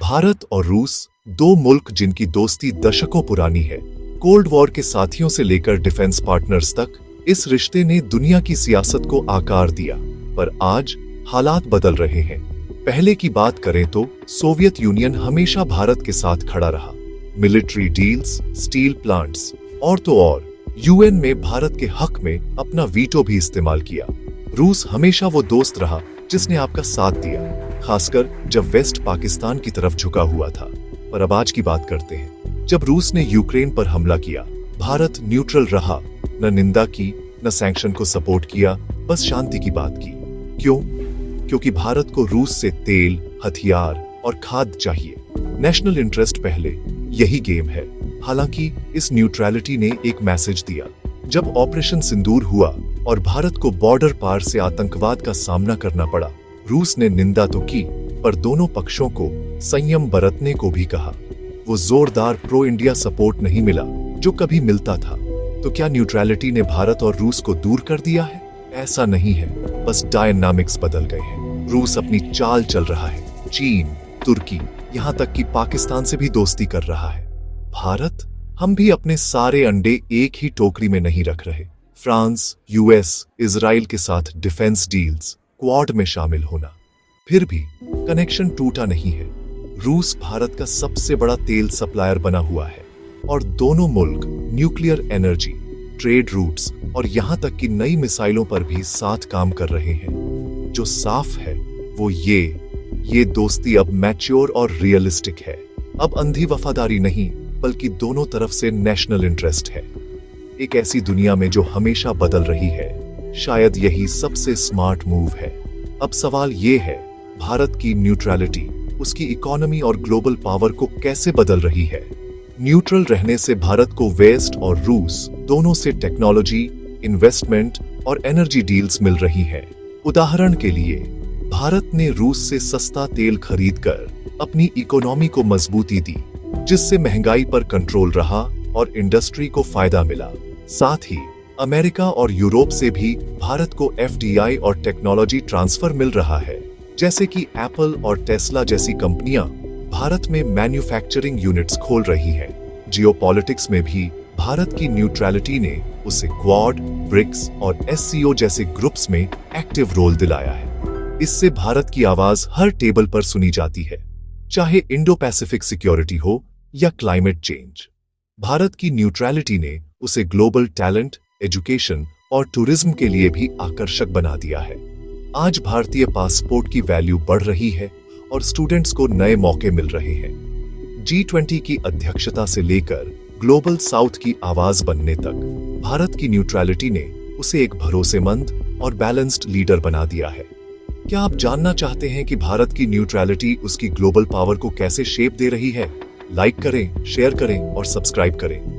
भारत और रूस, दो मुल्क जिनकी दोस्ती दशकों पुरानी है। कोल्ड वॉर के साथियों से लेकर डिफेंस पार्टनर्स तक, इस रिश्ते ने दुनिया की सियासत को आकार दिया। पर आज हालात बदल रहे हैं। पहले की बात करें तो सोवियत यूनियन हमेशा भारत के साथ खड़ा रहा। मिलिट्री डील्स, स्टील प्लांट्स और तो और यूएन में भारत के हक में अपना वीटो भी इस्तेमाल किया। रूस हमेशा वो दोस्त रहा जिसने आपका साथ दिया, खासकर जब वेस्ट पाकिस्तान की तरफ झुका हुआ था। पर अब आज की बात करते हैं। जब रूस ने यूक्रेन पर हमला किया, भारत न्यूट्रल रहा, न निंदा की, न सैंक्शन को सपोर्ट किया, बस शांति की बात की। क्यों? क्योंकि भारत को रूस से तेल, हथियार और खाद्य चाहिए। नेशनल इंटरेस्ट पहले, यही गेम है। हालांकि इस न्यूट्रलिटी ने एक मैसेज दिया। जब ऑपरेशन सिंदूर हुआ और भारत को बॉर्डर पार से आतंकवाद का सामना करना पड़ा, रूस ने निंदा तो की, पर दोनों पक्षों को संयम बरतने को भी कहा। वो जोरदार प्रो इंडिया सपोर्ट नहीं मिला जो कभी मिलता था। तो क्या न्यूट्रलिटी ने भारत और रूस को दूर कर दिया है? ऐसा नहीं है, बस डायनामिक्स बदल गए हैं। रूस अपनी चाल चल रहा है। चीन, तुर्की, यहाँ तक कि पाकिस्तान से भी दोस्ती कर रहा है। भारत, हम भी अपने सारे अंडे एक ही टोकरी में नहीं रख रहे। फ्रांस, यूएस, इजराइल के साथ डिफेंस डील्स, क्वाड में शामिल होना। फिर भी कनेक्शन टूटा नहीं है। रूस भारत का सबसे बड़ा तेल सप्लायर बना हुआ है और दोनों मुल्क न्यूक्लियर एनर्जी, ट्रेड रूट्स और यहाँ तक कि नई मिसाइलों पर भी साथ काम कर रहे हैं। जो साफ है वो ये दोस्ती अब मैच्योर और रियलिस्टिक है। अब अंधी वफादारी नहीं, बल्कि दोनों तरफ से नेशनल इंटरेस्ट है। एक ऐसी दुनिया में जो हमेशा बदल रही है, शायद यही सबसे स्मार्ट मूव है। अब सवाल ये है, भारत की न्यूट्रलिटी उसकी इकोनॉमी और ग्लोबल पावर को कैसे बदल रही है? न्यूट्रल रहने से भारत को वेस्ट और रूस दोनों से टेक्नोलॉजी, इन्वेस्टमेंट और एनर्जी डील्स मिल रही हैं। उदाहरण के लिए, भारत ने रूस से सस्ता तेल खरीदकर अपनी इकोनॉमी को मजबूती दी, जिससे महंगाई पर कंट्रोल रहा और इंडस्ट्री को फायदा मिला। साथ ही अमेरिका और यूरोप से भी भारत को एफडीआई और टेक्नोलॉजी ट्रांसफर मिल रहा है, जैसे कि एप्पल और टेस्ला जैसी कंपनियां भारत में मैन्युफैक्चरिंग यूनिट्स खोल रही हैं। जियोपॉलिटिक्स में भी भारत की न्यूट्रलिटी ने उसे क्वाड, ब्रिक्स और एससीओ जैसे ग्रुप्स में एक्टिव रोल दिलाया है। इससे भारत की आवाज हर टेबल पर सुनी जाती है, चाहे इंडो पैसिफिक सिक्योरिटी हो या क्लाइमेट चेंज। भारत की न्यूट्रलिटी ने उसे ग्लोबल टैलेंट, एजुकेशन और टूरिज्म के लिए भी आकर्षक बना दिया है। आज भारतीय पासपोर्ट की वैल्यू बढ़ रही है और स्टूडेंट्स को नए मौके मिल रहे हैं। G20 की अध्यक्षता से लेकर ग्लोबल साउथ की आवाज बनने तक भारत की न्यूट्रलिटी ने उसे एक भरोसेमंद और बैलेंस्ड लीडर बना दिया है। क्या आप जानना चाहते हैं कि भारत की न्यूट्रलिटी उसकी ग्लोबल पावर को कैसे शेप दे रही है? लाइक करें, शेयर करें और सब्सक्राइब करें।